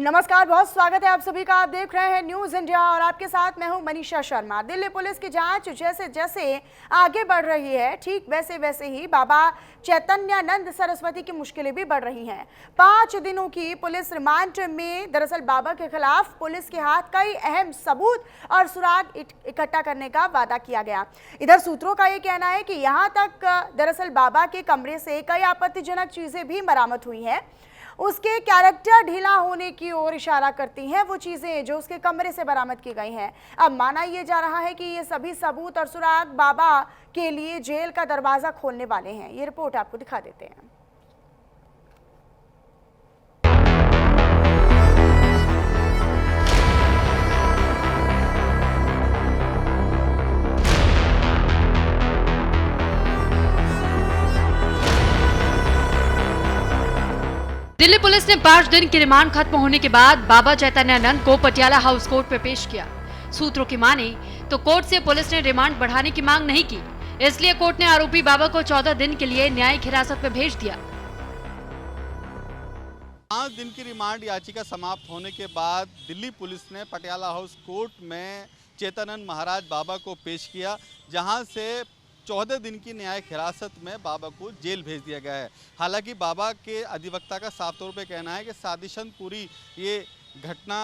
नमस्कार, बहुत स्वागत है आप सभी का। आप देख रहे हैं न्यूज़ इंडिया और आपके साथ मैं हूं मनीषा शर्मा। दिल्ली पुलिस की जांच जैसे जैसे आगे बढ़ रही है, ठीक वैसे वैसे ही बाबा चैतन्यानंद सरस्वती की मुश्किलें भी बढ़ रही हैं। 5 दिनों की पुलिस रिमांड में दरअसल बाबा के खिलाफ पुलिस के हाथ कई अहम सबूत और सुराग इकट्ठा करने का वादा किया गया। इधर सूत्रों का ये कहना है कि यहाँ तक दरअसल बाबा के कमरे से कई आपत्तिजनक चीजें भी बरामद हुई हैं। उसके कैरेक्टर ढीला होने की ओर इशारा करती हैं वो चीजें जो उसके कमरे से बरामद की गई हैं। अब माना यह जा रहा है कि ये सभी सबूत और सुराग बाबा के लिए जेल का दरवाजा खोलने वाले हैं। ये रिपोर्ट आपको दिखा देते हैं। दिल्ली पुलिस ने 5 दिन की रिमांड खत्म होने के बाद बाबा चैतन्यानंद को पटियाला हाउस कोर्ट में पेश किया। सूत्रों की माने तो कोर्ट से पुलिस ने रिमांड बढ़ाने की मांग नहीं की, इसलिए कोर्ट ने आरोपी बाबा को 14 दिन के लिए न्यायिक हिरासत में भेज दिया। 5 दिन की रिमांड याचिका समाप्त होने के बाद दिल्ली पुलिस ने पटियाला हाउस कोर्ट में चैतन्यानंद महाराज बाबा को पेश किया, जहां से 14 दिन की न्यायिक हिरासत में बाबा को जेल भेज दिया गया है। हालांकि बाबा के अधिवक्ता का साफ तौर पे कहना है कि साजिशन पूरी ये घटना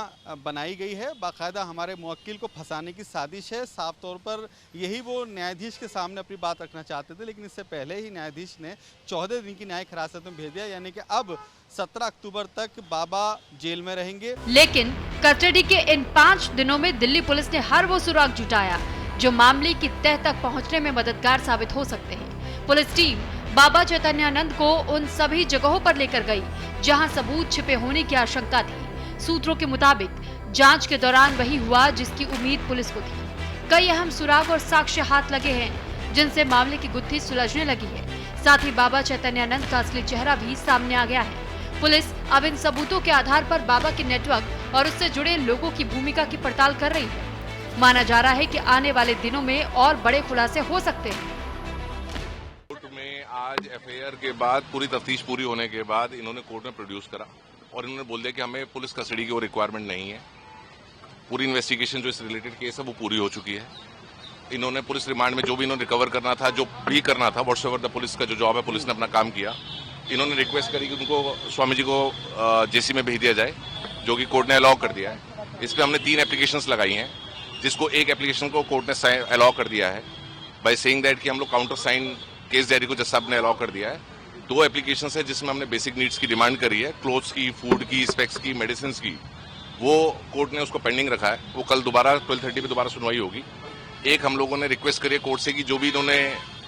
बनाई गई है, बाकायदा हमारे मुवक्किल को फंसाने की साजिश है। साफ तौर पर यही वो न्यायाधीश के सामने अपनी बात रखना चाहते थे, लेकिन इससे पहले ही न्यायाधीश ने 14 दिन की न्यायिक हिरासत में भेज दिया, यानी कि अब 17 अक्टूबर तक बाबा जेल में रहेंगे। लेकिन कस्टडी के इन 5 दिनों में दिल्ली पुलिस ने हर वो सुराग जुटाया जो मामले की तह तक पहुंचने में मददगार साबित हो सकते हैं। पुलिस टीम बाबा चैतन्यानंद को उन सभी जगहों पर लेकर गई जहां सबूत छिपे होने की आशंका थी। सूत्रों के मुताबिक जांच के दौरान वही हुआ जिसकी उम्मीद पुलिस को थी। कई अहम सुराग और साक्ष्य हाथ लगे हैं जिनसे मामले की गुत्थी सुलझने लगी है। साथ ही बाबा चैतन्यानंद का असली चेहरा भी सामने आ गया है। पुलिस अब इन सबूतों के आधार पर बाबा के नेटवर्क और उससे जुड़े लोगों की भूमिका की पड़ताल कर रही है। माना जा रहा है कि आने वाले दिनों में और बड़े खुलासे हो सकते हैं। कोर्ट में आज एफआईआर के बाद पूरी तफ्तीश पूरी होने के बाद इन्होंने कोर्ट में प्रोड्यूस करा और इन्होंने बोल दिया कि हमें पुलिस कस्टडी की वो रिक्वायरमेंट नहीं है। पूरी इन्वेस्टिगेशन जो इस रिलेटेड केस है वो पूरी हो चुकी है। इन्होंने पुलिस रिमांड में जो भी इन्होंने रिकवर करना था, जो भी करना था, व्हाटएवर द पुलिस का जो जॉब है, पुलिस ने अपना काम किया। इन्होंने रिक्वेस्ट करी कि उनको स्वामी जी को जेसी में भेज दिया जाए, जो कि कोर्ट ने अलाउ कर दिया है। इस पर हमने 3 एप्लीकेशंस लगाई हैं, जिसको एक एप्लीकेशन को कोर्ट ने अलाउ कर दिया है बाय सेइंग दैट कि हम लोग काउंटर साइन केस डायरी को जज साहब ने अलाउ कर दिया है। 2 एप्लीकेशंस है जिसमें हमने बेसिक नीड्स की डिमांड करी है, क्लोथ्स की, फूड की, स्पेक्स की, मेडिसिन की। वो कोर्ट ने उसको पेंडिंग रखा है, वो कल दोबारा 12:30 पे दोबारा सुनवाई होगी। एक हम लोगों ने रिक्वेस्ट करी है कोर्ट से कि जो भी इन्होंने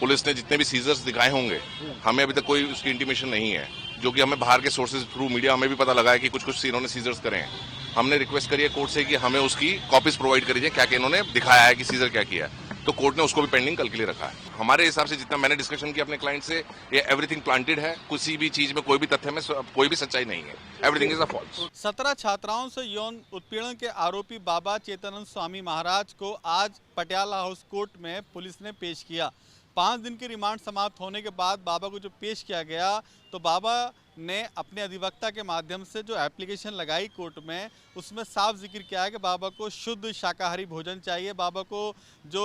पुलिस ने जितने भी सीजर्स दिखाए होंगे, हमें अभी तक कोई उसकी इंटीमेशन नहीं है, जो कि हमें बाहर के सोर्सेज थ्रू मीडिया हमें भी पता लगा है कि कुछ इन्होंने सीजर्स करे हैं। हमने रिक्वेस्ट करी है कोर्ट से कि हमें उसकी कॉपीज प्रोवाइड करी जाए, क्या क्या इन्होंने दिखाया है कि सीजर क्या किया है। तो कोर्ट ने उसको भी पेंडिंग कल के लिए रखा है। हमारे हिसाब से जितना मैंने डिस्कशन किया अपने क्लाइंट से, ये एवरीथिंग प्लांटेड है। किसी भी चीज में, कोई भी तथ्य में कोई भी सच्चाई नहीं है। Everything is a false. 17 छात्राओं से यौन उत्पीड़न के आरोपी बाबा चैतन्यानंद स्वामी महाराज को आज पटियाला हाउस कोर्ट में पुलिस ने पेश किया। 5 दिन की रिमांड समाप्त होने के बाद बाबा को जो पेश किया गया, तो बाबा ने अपने अधिवक्ता के माध्यम से जो एप्लीकेशन लगाई कोर्ट में, उसमें साफ जिक्र किया है कि बाबा को शुद्ध शाकाहारी भोजन चाहिए, बाबा को जो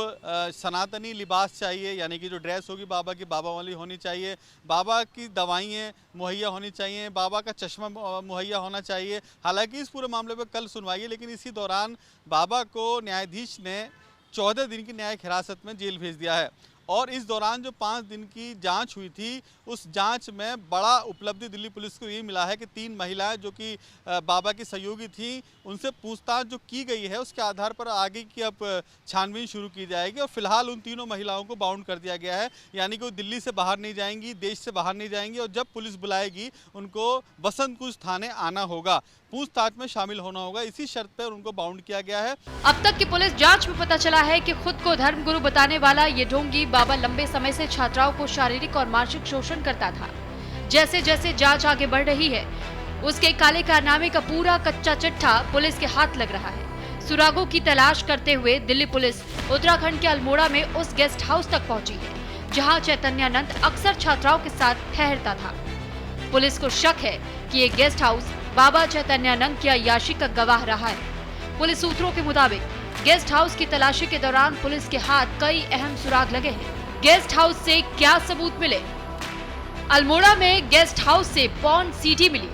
सनातनी लिबास चाहिए, यानी कि जो ड्रेस होगी बाबा की बाबा वाली होनी चाहिए, बाबा की दवाइयाँ मुहैया होनी चाहिए, बाबा का चश्मा मुहैया होना चाहिए। हालांकि इस पूरे मामले पर कल सुनवाई है, लेकिन इसी दौरान बाबा को न्यायाधीश ने 14 दिन की न्यायिक हिरासत में जेल भेज दिया है। और इस दौरान जो 5 दिन की जांच हुई थी, उस जांच में बड़ा उपलब्धि दिल्ली पुलिस को ये मिला है कि 3 महिलाएं जो कि बाबा की सहयोगी थी, उनसे पूछताछ जो की गई है, उसके आधार पर आगे की अब छानबीन शुरू की जाएगी। और फिलहाल उन तीनों महिलाओं को बाउंड कर दिया गया है, यानी कि वो दिल्ली से बाहर नहीं जाएंगी, देश से बाहर नहीं जाएंगी, और जब पुलिस बुलाएगी उनको बसंत कुंज थाने आना होगा, पूछताछ में शामिल होना होगा। इसी शर्त पर उनको बाउंड किया गया है। अब तक की पुलिस जांच में पता चला है कि खुद को धर्मगुरु बताने वाला ये ढोंगी बाबा लंबे समय से छात्राओं को शारीरिक और मानसिक शोषण करता था। जैसे जैसे जांच आगे बढ़ रही है, उसके काले कारनामे का पूरा कच्चा चिट्ठा पुलिस के हाथ लग रहा है। सुरागों की तलाश करते हुए दिल्ली पुलिस उत्तराखंड के अल्मोड़ा में उस गेस्ट हाउस तक पहुंची है जहां चैतन्यानंद अक्सर छात्राओं के साथ ठहरता था। पुलिस को शक है कि ये गेस्ट हाउस बाबा चैतन्यानंद की अय्याशी का गवाह रहा है। पुलिस सूत्रों के मुताबिक गेस्ट हाउस की तलाशी के दौरान पुलिस के हाथ कई अहम सुराग लगे हैं। गेस्ट हाउस से क्या सबूत मिले? अल्मोड़ा में गेस्ट हाउस से पॉर्न सीडी मिली।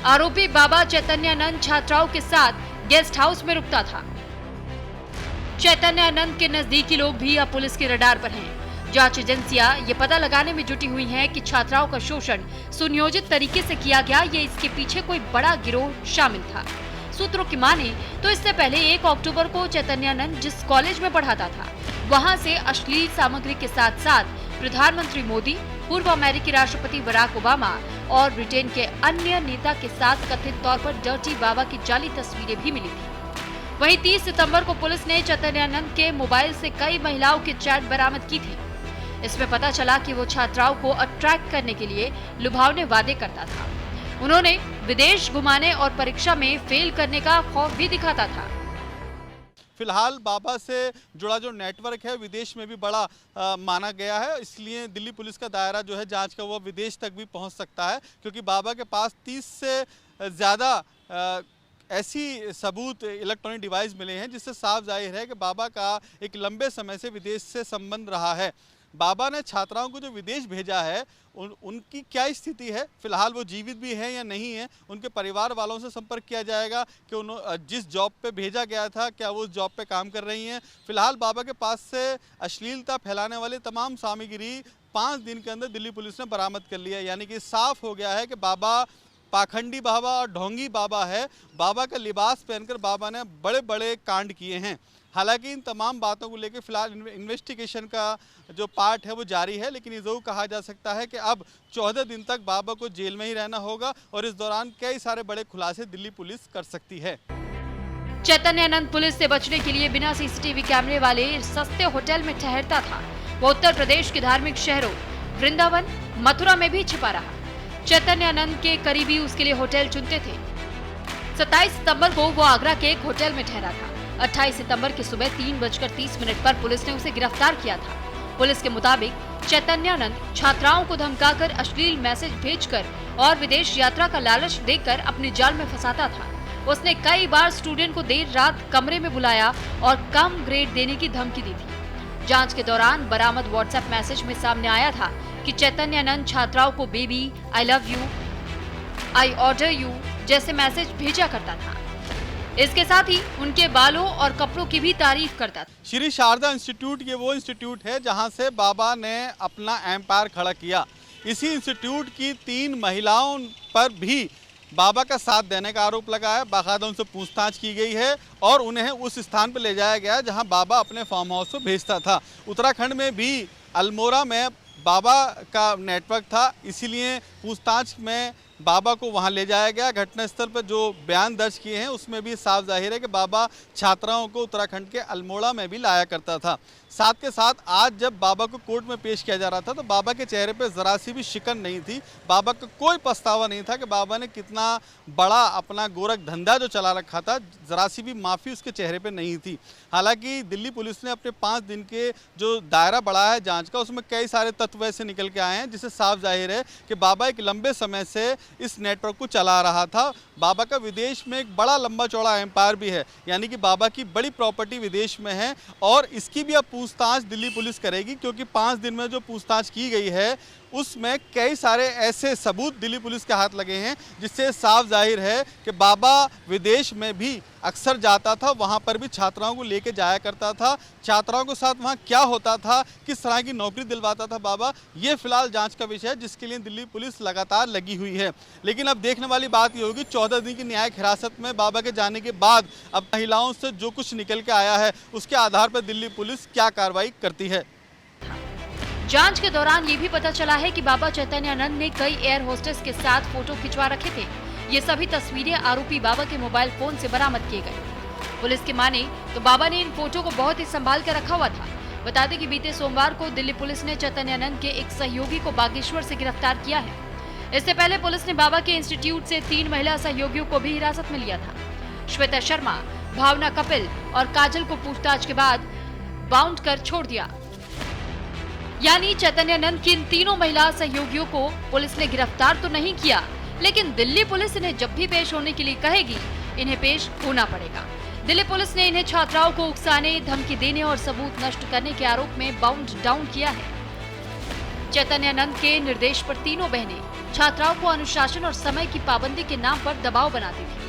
आरोपी बाबा चैतन्यानंद छात्राओं के साथ गेस्ट हाउस में रुकता था। चैतन्यानंद के नजदीकी लोग भी अब पुलिस के रडार पर हैं। जांच एजेंसियां ये पता लगाने में जुटी हुई हैं कि छात्राओं का शोषण सुनियोजित तरीके से किया गया या इसके पीछे कोई बड़ा गिरोह शामिल था। सूत्रों की माने तो इससे पहले 1 अक्टूबर को चैतन्यानंद जिस कॉलेज में पढ़ाता था, वहां से अश्लील सामग्री के साथ साथ प्रधानमंत्री मोदी, पूर्व अमेरिकी राष्ट्रपति बराक ओबामा और ब्रिटेन के अन्य नेता के साथ कथित तौर पर डर्टी बाबा की जाली तस्वीरें भी मिली थी। वहीं 30 सितंबर को पुलिस ने चैतन्यानंद के मोबाइल से कई महिलाओं के चैट बरामद की थी। इसमें पता चला कि वो छात्राओं को अट्रैक्ट करने के लिए लुभावने वादे करता था। उन्होंने विदेश घुमाने और परीक्षा में फेल करने का खौफ भी दिखाता था। फिलहाल बाबा से जुड़ा जो नेटवर्क है विदेश में भी बड़ा माना गया है, इसलिए दिल्ली पुलिस का दायरा जो है जांच का वो विदेश तक भी पहुंच सकता है, क्योंकि बाबा के पास 30 से ज़्यादा ऐसी सबूत इलेक्ट्रॉनिक डिवाइस मिले हैं जिससे साफ जाहिर है कि बाबा का एक लंबे समय से विदेश से संबंध रहा है। बाबा ने छात्राओं को जो विदेश भेजा है उनकी क्या स्थिति है, फिलहाल वो जीवित भी है या नहीं है, उनके परिवार वालों से संपर्क किया जाएगा कि उन्होंने जिस जॉब पे भेजा गया था क्या वो उस जॉब पे काम कर रही हैं। फिलहाल बाबा के पास से अश्लीलता फैलाने वाली तमाम सामग्री 5 दिन के अंदर दिल्ली पुलिस ने बरामद कर लिया है, यानी कि साफ हो गया है कि बाबा पाखंडी बाबा और ढोंगी बाबा है। बाबा का लिबास पहनकर बाबा ने बड़े बड़े कांड किए हैं। हालांकि इन तमाम बातों को लेकर फिलहाल इन्वेस्टिगेशन का जो पार्ट है वो जारी है, लेकिन ये जरूर कहा जा सकता है कि अब 14 दिन तक बाबा को जेल में ही रहना होगा और इस दौरान कई सारे बड़े खुलासे दिल्ली पुलिस कर सकती है। चैतन्यानंद पुलिस से बचने के लिए बिना सीसीटीवी कैमरे वाले सस्ते होटल में ठहरता था। वो उत्तर प्रदेश के धार्मिक शहरों वृंदावन, मथुरा में भी छिपा रहा। चैतन्यानंद के करीबी उसके लिए होटल चुनते थे। 27 सितंबर को वो आगरा के एक होटल में ठहरा था। 28 सितंबर की सुबह 3:30 पर पुलिस ने उसे गिरफ्तार किया था। पुलिस के मुताबिक चैतन्यानंद छात्राओं को धमकाकर अश्लील मैसेज भेजकर और विदेश यात्रा का लालच देकर अपने जाल में फंसाता था। उसने कई बार स्टूडेंट को देर रात कमरे में बुलाया और कम ग्रेड देने की धमकी दी थी। जांच के दौरान बरामद व्हाट्सएप मैसेज में सामने आया था कि चैतन्यानंद छात्राओं को baby, I love you, I order you जैसे मैसेज भेजा करता था। इसके साथ ही उनके बालों और कपड़ों की भी तारीफ करता था। श्री शारदा इंस्टीट्यूट ये वो इंस्टीट्यूट है जहां से बाबा ने अपना एम्पायर खड़ा किया। इसी इंस्टीट्यूट की 3 महिलाओं पर भी बाबा का साथ देने का आरोप लगा है। बाकायदा उनसे पूछताछ की गई है और उन्हें उस स्थान पर ले जाया गया जहां बाबा अपने फार्म हाउस को भेजता था। उत्तराखंड में भी अल्मोड़ा में बाबा का नेटवर्क था, इसीलिए पूछताछ में बाबा को वहां ले जाया गया। घटनास्थल पर जो बयान दर्ज किए हैं उसमें भी साफ जाहिर है कि बाबा छात्राओं को उत्तराखंड के अल्मोड़ा में भी लाया करता था। साथ के साथ आज जब बाबा को कोर्ट में पेश किया जा रहा था तो बाबा के चेहरे पे ज़रा सी भी शिकन नहीं थी। बाबा का कोई पछतावा नहीं था कि बाबा ने कितना बड़ा अपना गोरख धंधा जो चला रखा था, ज़रा सी भी माफ़ी उसके चेहरे पे नहीं थी। हालांकि दिल्ली पुलिस ने अपने 5 दिन के जो दायरा बढ़ाया है जांच का, उसमें कई सारे तत्व ऐसे निकल के आए हैं जिससे साफ जाहिर है कि बाबा एक लंबे समय से इस नेटवर्क को चला रहा था। बाबा का विदेश में एक बड़ा लंबा चौड़ा एम्पायर भी है, यानी कि बाबा की बड़ी प्रॉपर्टी विदेश में है और इसकी भी अब पूछताछ दिल्ली पुलिस करेगी, क्योंकि 5 दिन में जो पूछताछ की गई है उसमें कई सारे ऐसे सबूत दिल्ली पुलिस के हाथ लगे हैं जिससे साफ जाहिर है कि बाबा विदेश में भी अक्सर जाता था, वहां पर भी छात्राओं को लेके जाया करता था। छात्राओं के साथ वहां क्या होता था, किस तरह की नौकरी दिलवाता था बाबा, ये फिलहाल जांच का विषय है जिसके लिए दिल्ली पुलिस लगातार लगी हुई है। लेकिन अब देखने वाली बात ये होगी 14 दिन की न्यायिक हिरासत में बाबा के जाने के बाद अब महिलाओं से जो कुछ निकल के आया है उसके आधार पर दिल्ली पुलिस क्या कार्रवाई करती है। जांच के दौरान ये भी पता चला है कि बाबा चैतन्यानंद ने कई एयर होस्टेस के साथ फोटो खिंचवा रखे थे। ये सभी तस्वीरें आरोपी बाबा के मोबाइल फोन से बरामद किए गए। पुलिस की माने तो बाबा ने इन फोटो को बहुत ही संभाल कर रखा हुआ था। बता दें कि बीते सोमवार को दिल्ली पुलिस ने चैतन्यानंद के एक सहयोगी को बागेश्वर से गिरफ्तार किया है। इससे पहले पुलिस ने बाबा के इंस्टीट्यूट से 3 महिला सहयोगियों को भी हिरासत में लिया था। श्वेता शर्मा, भावना कपिल और काजल को पूछताछ के बाद बाउंड कर छोड़ दिया। यानी चैतन्यानंद की इन तीनों महिला सहयोगियों को पुलिस ने गिरफ्तार तो नहीं किया, लेकिन दिल्ली पुलिस इन्हें जब भी पेश होने के लिए कहेगी, इन्हें पेश होना पड़ेगा। दिल्ली पुलिस ने इन्हें छात्राओं को उकसाने, धमकी देने और सबूत नष्ट करने के आरोप में बाउंड डाउन किया है। चैतन्यानंद के निर्देश पर तीनों बहनें छात्राओं को अनुशासन और समय की पाबंदी के नाम पर दबाव बनाती थी।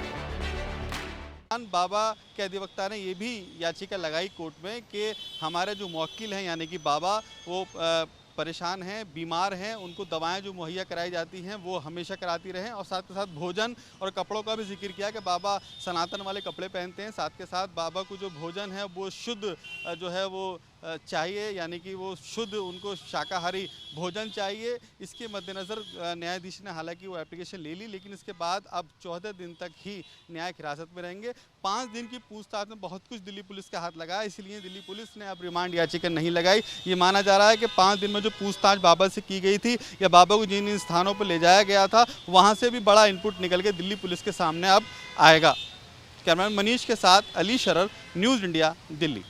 बाबा के अधिवक्ता ने ये भी याचिका लगाई कोर्ट में कि हमारे जो मुवक्किल हैं यानी कि बाबा वो परेशान हैं, बीमार हैं, उनको दवाएं जो मुहैया कराई जाती हैं वो हमेशा कराती रहें, और साथ के साथ भोजन और कपड़ों का भी जिक्र किया कि बाबा सनातन वाले कपड़े पहनते हैं। साथ के साथ बाबा को जो भोजन है वो शुद्ध जो है वो चाहिए, यानी कि वो शुद्ध उनको शाकाहारी भोजन चाहिए। इसके मद्देनज़र न्यायाधीश ने हालांकि वो एप्लीकेशन ले ली, लेकिन इसके बाद अब 14 दिन तक ही न्यायिक हिरासत में रहेंगे। 5 दिन की पूछताछ में बहुत कुछ दिल्ली पुलिस का हाथ लगा, इसलिए दिल्ली पुलिस ने अब रिमांड याचिका नहीं लगाई। ये माना जा रहा है कि 5 दिन में जो पूछताछ बाबा से की गई थी या बाबा को जिन स्थानों पर ले जाया गया था वहाँ से भी बड़ा इनपुट निकल के दिल्ली पुलिस के सामने अब आएगा। कैमरामैन मनीष के साथ अली शरर, न्यूज़ इंडिया, दिल्ली।